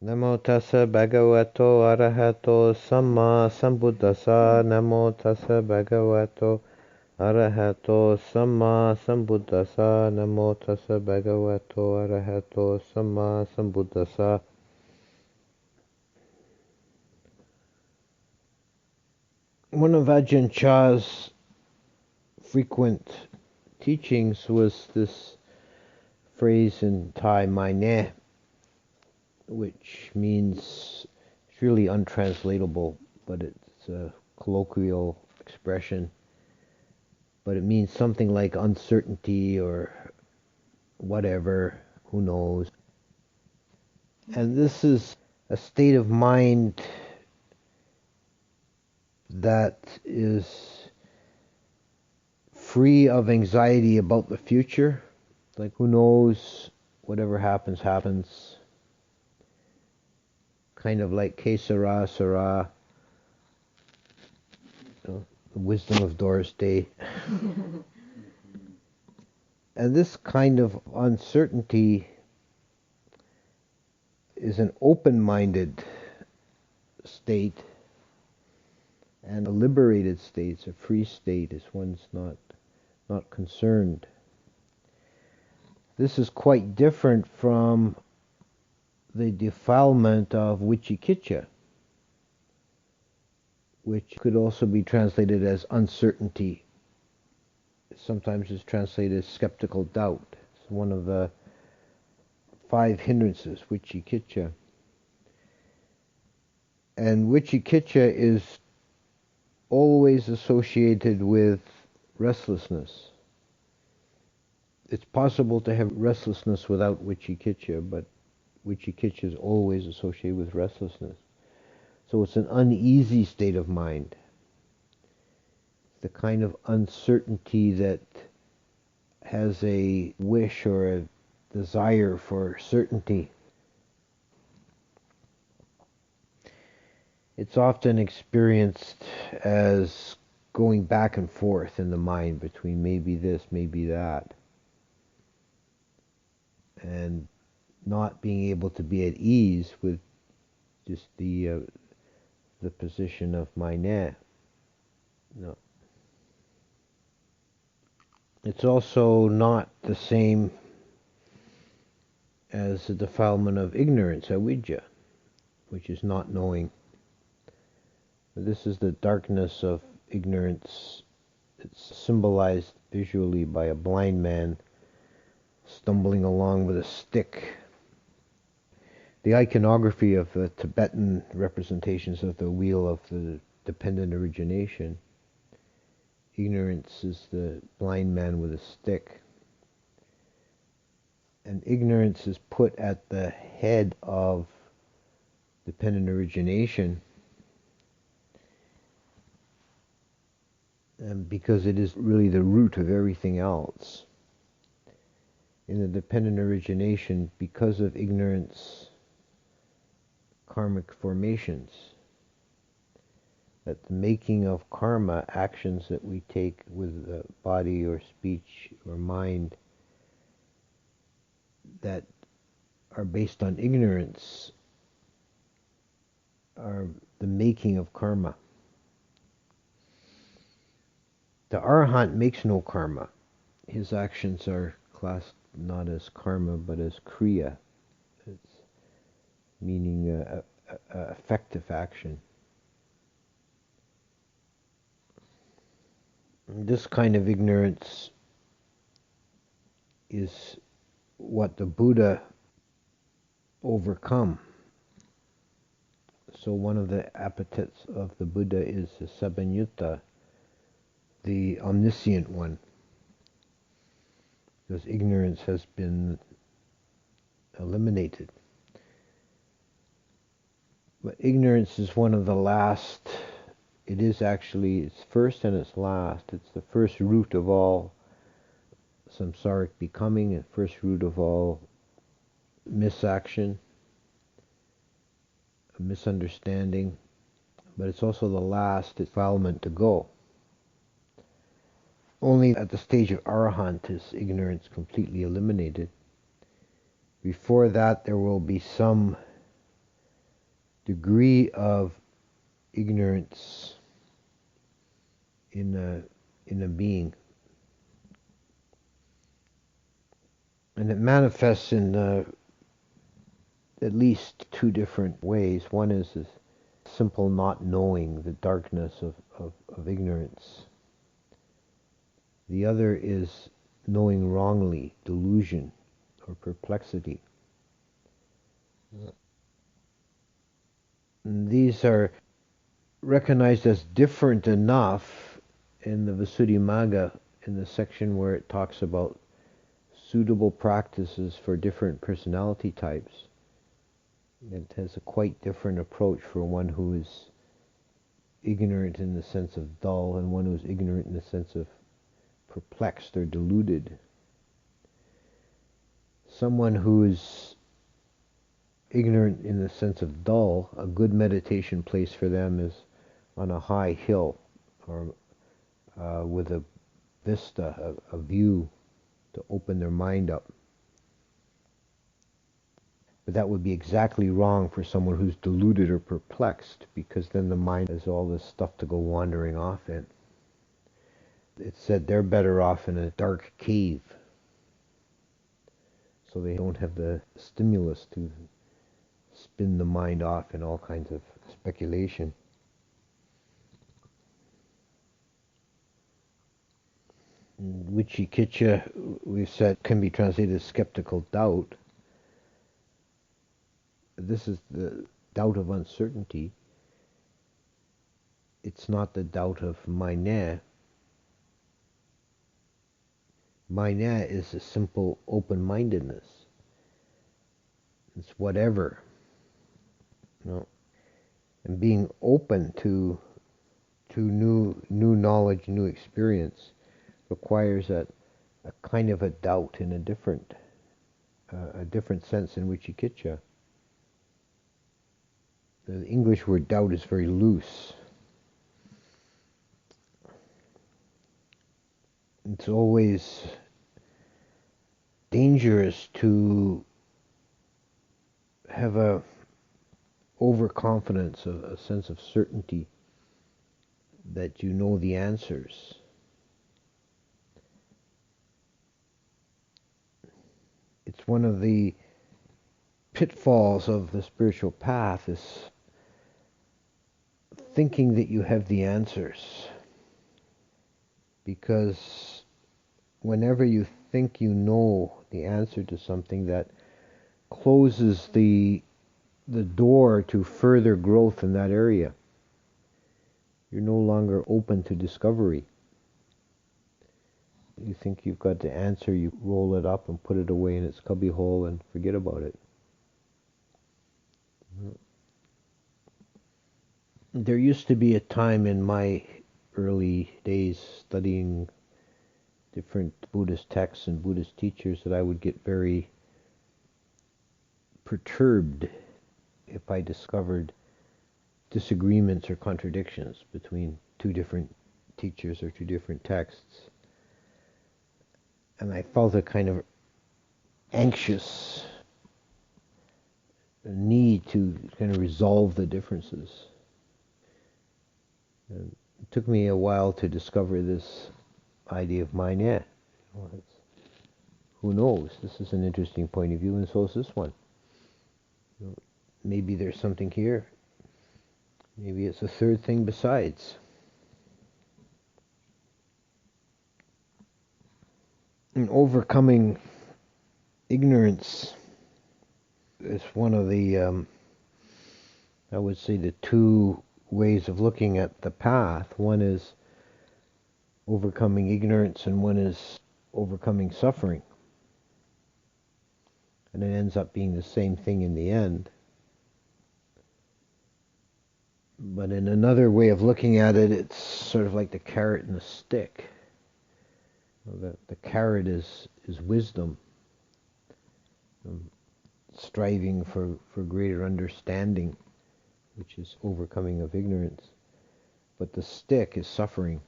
Namo tassa bhagavato arahato samma sambuddhassa. Namo tassa bhagavato arahato samma sambuddhassa. Namo tassa bhagavato arahato samma sambuddhassa. One of Ajahn Chah's frequent teachings was this phrase in Thai, "mai ne," which means, it's really untranslatable, but it's a colloquial expression. But it means something like uncertainty or whatever, who knows. And this is a state of mind that is free of anxiety about the future. Like, who knows, whatever happens, happens. Kind of like Que sera, sera, the wisdom of Doris Day. And this kind of uncertainty is an open-minded state, and a liberated state, it's a free state, is one's not concerned. This is quite different from the defilement of vicikiccha, which could also be translated as uncertainty. Sometimes it's translated as skeptical doubt. It's one of the 5 hindrances, vicikiccha. And vicikiccha is always associated with restlessness. It's possible to have restlessness without vicikiccha, but vicikiccha is always associated with restlessness. So it's an uneasy state of mind. The kind of uncertainty that has a wish or a desire for certainty. It's often experienced as going back and forth in the mind between maybe this, maybe that, and not being able to be at ease with just the position of mai ne. No. It's also not the same as the defilement of ignorance, avidya, which is not knowing. This is the darkness of ignorance. It's symbolized visually by a blind man stumbling along with a stick. The iconography of the Tibetan representations of the wheel of the dependent origination, ignorance is the blind man with a stick. And ignorance is put at the head of dependent origination, and because it is really the root of everything else. In the dependent origination, because of ignorance, karmic formations, that the making of karma, actions that we take with the body or speech or mind that are based on ignorance, are the making of karma. The Arahant makes no karma. His actions are classed not as karma but as kriya. It's meaning effective action. This kind of ignorance is what the Buddha overcome. So one of the epithets of the Buddha is the Sabanyutta, the omniscient one, because ignorance has been eliminated. But ignorance is one of the last, it is actually, it's first and it's last. It's the first root of all samsaric becoming, and first root of all misaction, misunderstanding, but it's also the last defilement to go. Only at the stage of Arahant is ignorance completely eliminated. Before that, there will be some degree of ignorance in a being. And it manifests in at least two different ways. One is this simple not knowing, the darkness of ignorance. The other is knowing wrongly, delusion or perplexity. And these are recognized as different enough in the Visuddhimagga, in the section where it talks about suitable practices for different personality types. It has a quite different approach for one who is ignorant in the sense of dull and one who is ignorant in the sense of perplexed or deluded. Someone who is ignorant in the sense of dull, a good meditation place for them is on a high hill or with a vista, a view to open their mind up. But that would be exactly wrong for someone who's deluded or perplexed, because then the mind has all this stuff to go wandering off in. It's said they're better off in a dark cave, so they don't have the stimulus to spin the mind off in all kinds of speculation. Vicikiccha, we've said, can be translated as skeptical doubt. This is the doubt of uncertainty. It's not the doubt of maya. Maya is a simple open-mindedness. It's whatever. And being open to new knowledge, new experience requires a kind of a doubt in a different sense in Vicikiccha. The English word doubt is very loose. It's always dangerous to have a overconfidence, a sense of certainty that you know the answers. It's one of the pitfalls of the spiritual path, is thinking that you have the answers. Because whenever you think you know the answer to something, that closes the door to further growth in that area. You're no longer open to discovery. You think you've got the answer, you roll it up and put it away in its cubbyhole and forget about it. There used to be a time in my early days studying different Buddhist texts and Buddhist teachers that I would get very perturbed if I discovered disagreements or contradictions between two different teachers or two different texts. And I felt a kind of anxious need to kind of resolve the differences. And it took me a while to discover this idea of maya. Who knows? This is an interesting point of view, and so is this one. Maybe there's something here. Maybe it's a third thing besides. And overcoming ignorance is one of the, I would say, the two ways of looking at the path. One is overcoming ignorance, and one is overcoming suffering. And it ends up being the same thing in the end. But in another way of looking at it, it's sort of like the carrot and the stick. The carrot is wisdom, striving for greater understanding, which is overcoming of ignorance. But the stick is suffering.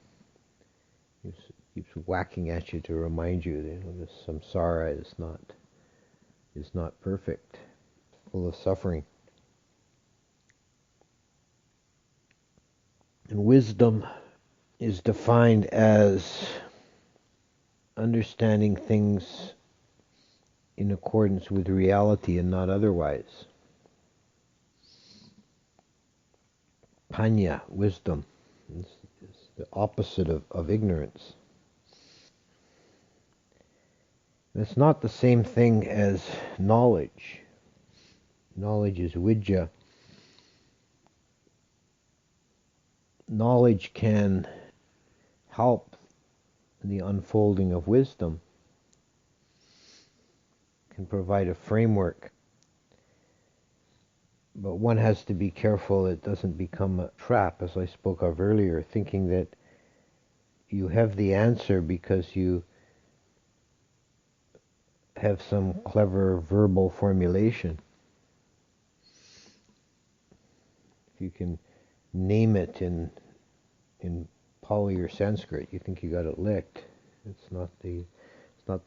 It keeps whacking at you to remind you that this samsara is not perfect, full of suffering. And wisdom is defined as understanding things in accordance with reality and not otherwise. Panya, wisdom, is the opposite of ignorance. It's not the same thing as knowledge. Knowledge is vidya. Knowledge can help the unfolding of wisdom, can provide a framework, but one has to be careful it doesn't become a trap, as I spoke of earlier, thinking that you have the answer because you have some clever verbal formulation. If you can name it in Pali or Sanskrit, you think you got it licked. It's not the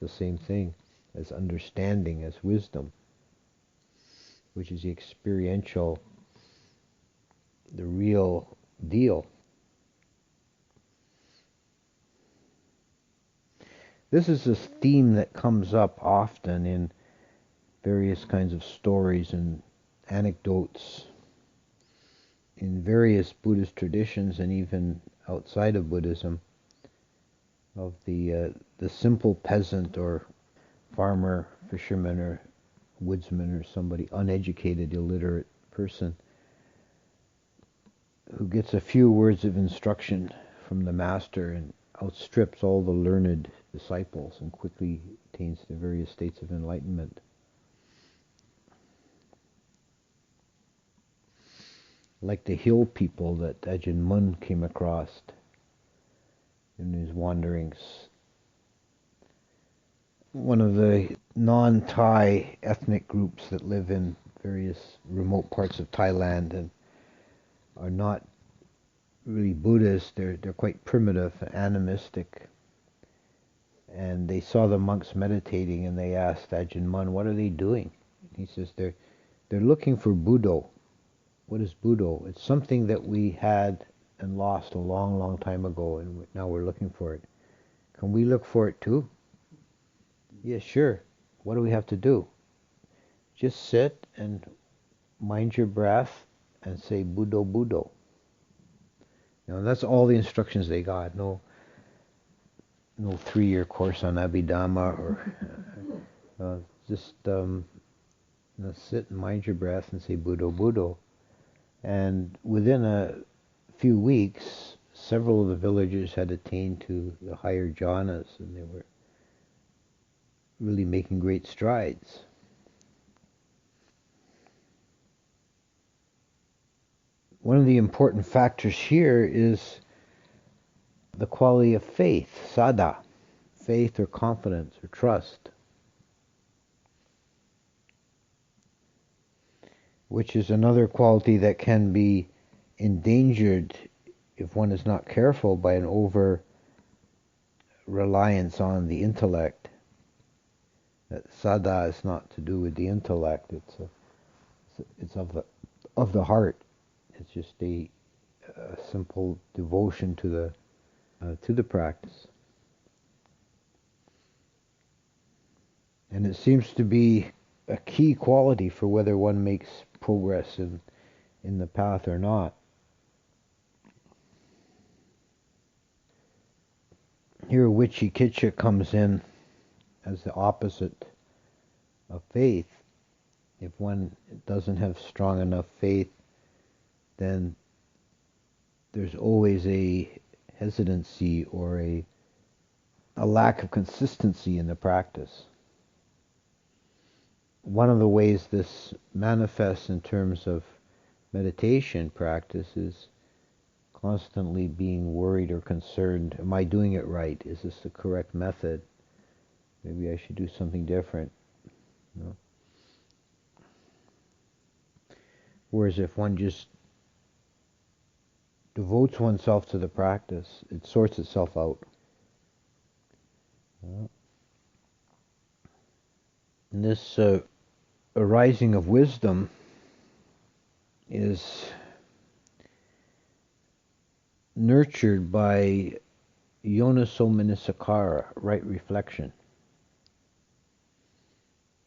same thing as understanding, as wisdom, which is the experiential, the real deal. This is a theme that comes up often in various kinds of stories and anecdotes in various Buddhist traditions and even outside of Buddhism, of the simple peasant or farmer, fisherman, or woodsman, or somebody uneducated, illiterate person who gets a few words of instruction from the master and outstrips all the learned disciples and quickly attains the various states of enlightenment. Like the hill people that Ajahn Mun came across in his wanderings. One of the non-Thai ethnic groups that live in various remote parts of Thailand and are not really Buddhist. They're quite primitive, animistic. And they saw the monks meditating, and they asked Ajahn Mun, "What are they doing?" He says, "They're looking for Buddho." What is Buddho? It's something that we had and lost a long, long time ago, and now we're looking for it. Can we look for it too? Yeah, sure. What do we have to do? Just sit and mind your breath and say Buddho, Buddho. That's all the instructions they got. No 3-year course on Abhidhamma or just sit and mind your breath and say Buddho, Buddho. And within a few weeks, several of the villagers had attained to the higher jhanas, and they were really making great strides. One of the important factors here is the quality of faith, saddha, faith or confidence or trust, which is another quality that can be endangered if one is not careful by an over reliance on the intellect. That saddha is not to do with the intellect; it's of the heart. It's just a simple devotion to the practice, and it seems to be a key quality for whether one makes progress in the path or not. Here, Wicikitcha comes in as the opposite of faith. If one doesn't have strong enough faith, then there's always a hesitancy or a lack of consistency in the practice. One of the ways this manifests in terms of meditation practice is constantly being worried or concerned. Am I doing it right? Is this the correct method? Maybe I should do something different. You know? Whereas if one just devotes oneself to the practice, it sorts itself out. And this arising of wisdom is nurtured by Yonaso Manasikara, right reflection.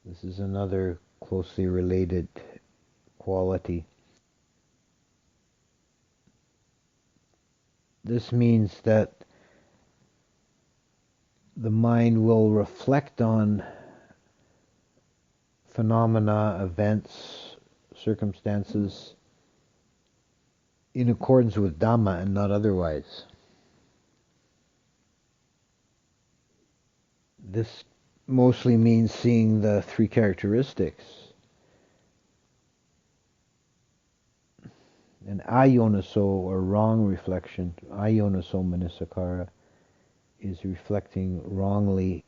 This is another closely related quality. This means that the mind will reflect on phenomena, events, circumstances in accordance with Dhamma and not otherwise. This mostly means seeing the three characteristics. An ayonaso, or wrong reflection, ayonaso manasikara, is reflecting wrongly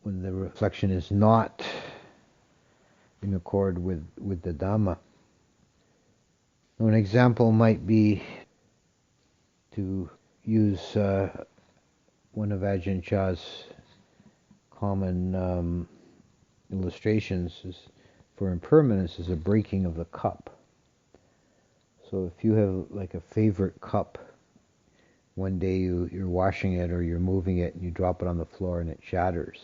when the reflection is not in accord with the Dhamma. Now, an example might be, to use one of Ajahn Chah's common illustrations, is for impermanence, is a breaking of the cup. So if you have like a favorite cup, one day you're washing it or you're moving it and you drop it on the floor and it shatters.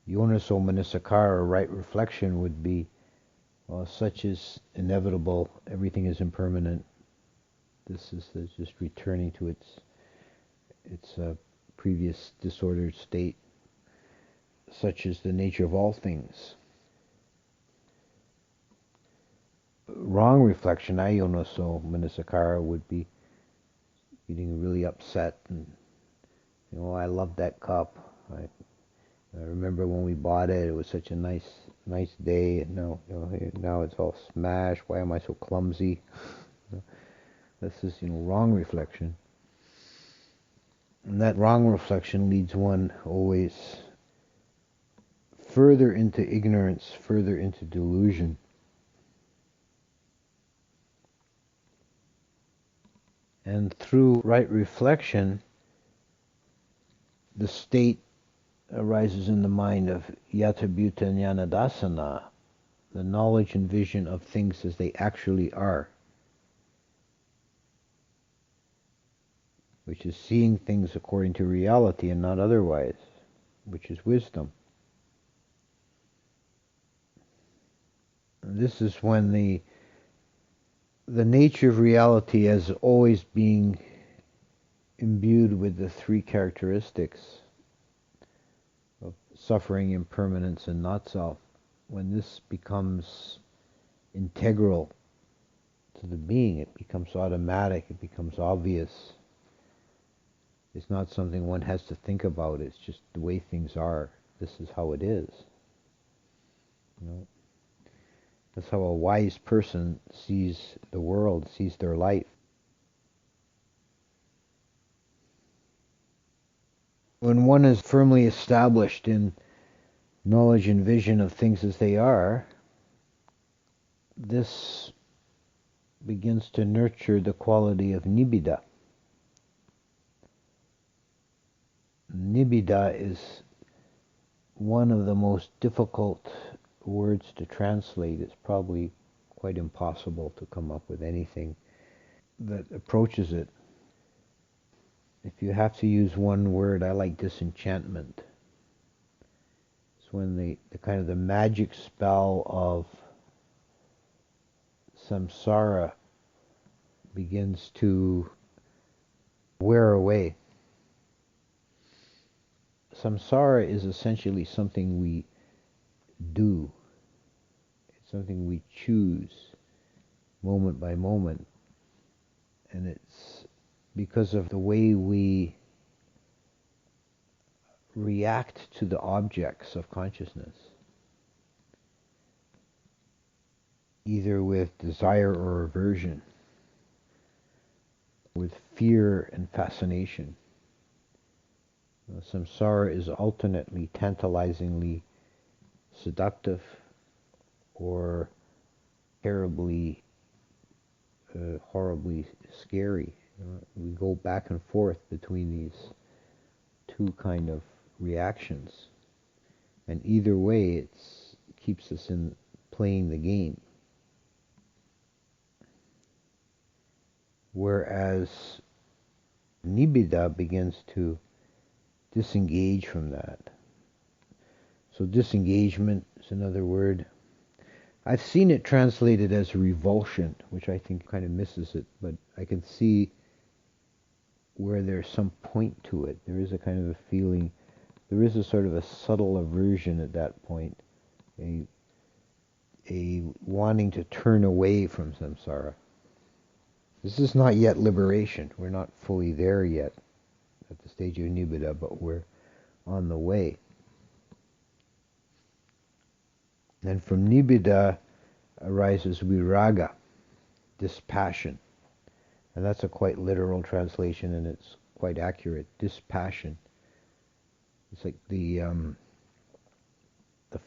Yonaso Manasikara, right reflection, would be, well, such is inevitable, everything is impermanent. This is just returning to its previous disordered state. Such is the nature of all things. Wrong reflection, ayonaso manasikara, would be getting really upset and, I love that cup. I remember when we bought it, it was such a nice day, and now it's all smashed. Why am I so clumsy? This is, wrong reflection. And that wrong reflection leads one always further into ignorance, further into delusion. And through right reflection, the state arises in the mind of yatabhuta jnanadasana, the knowledge and vision of things as they actually are, which is seeing things according to reality and not otherwise, which is wisdom. And this is when the nature of reality as always being imbued with the three characteristics of suffering, impermanence, and not-self, when this becomes integral to the being, it becomes automatic, it becomes obvious. It's not something one has to think about, it's just the way things are. This is how it is. That's how a wise person sees the world, sees their life. When one is firmly established in knowledge and vision of things as they are, this begins to nurture the quality of nibbida. Nibbida is one of the most difficult words to translate. It's probably quite impossible to come up with anything that approaches it. If you have to use one word, I like disenchantment. It's when the kind of the magic spell of samsara begins to wear away. Samsara is essentially something we do. It's something we choose moment by moment. And it's because of the way we react to the objects of consciousness, either with desire or aversion, with fear and fascination. Samsara is alternately tantalizingly seductive or terribly, horribly scary. We go back and forth between these two kind of reactions, and either way it keeps us in playing the game. whereas nibbida begins to disengage from that. So disengagement is another word. I've seen it translated as revulsion, which I think kind of misses it, but I can see where there's some point to it. There is a kind of a feeling, there is a sort of a subtle aversion at that point, a wanting to turn away from samsara. This is not yet liberation. We're not fully there yet at the stage of nibbida, but we're on the way. And from nibbida arises viraga, dispassion. And that's a quite literal translation, and it's quite accurate. Dispassion. It's like the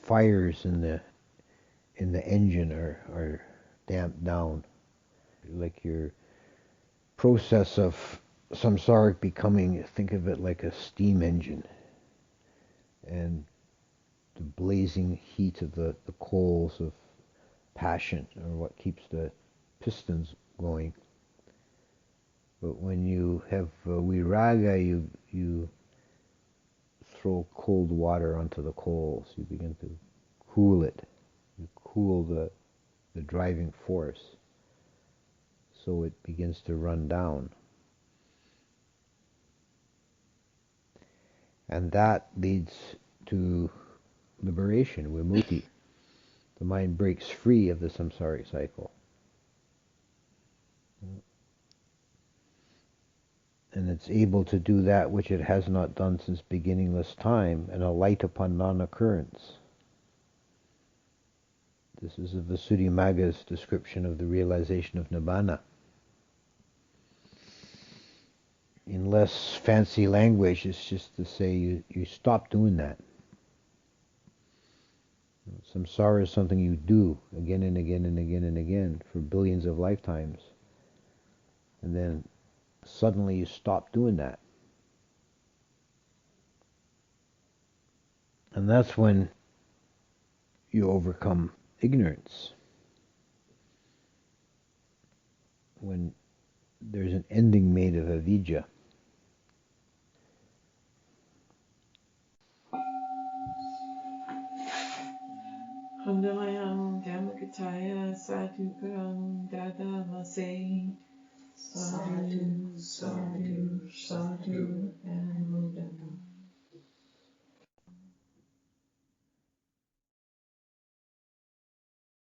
fires in the engine are damped down. Like your process of samsaric becoming, think of it like a steam engine. And the blazing heat of the coals of passion are what keeps the pistons going. But when you have viraga, you throw cold water onto the coals. You begin to cool it. You cool the driving force, so it begins to run down. And that leads to liberation, vimutti. The mind breaks free of the samsaric cycle. And it's able to do that which it has not done since beginningless time, and alight upon non-occurrence. This is a Visuddhimagga's description of the realization of Nibbana. In less fancy language, it's just to say you stop doing that. Samsara is something you do again and again and again and again for billions of lifetimes. And then suddenly you stop doing that. And that's when you overcome ignorance. When there's an ending made of avidya. Khandamayam Dhammakataya Sadhukaram Dadamase Sadhu, Sadhu, Sadhu, and Buddha.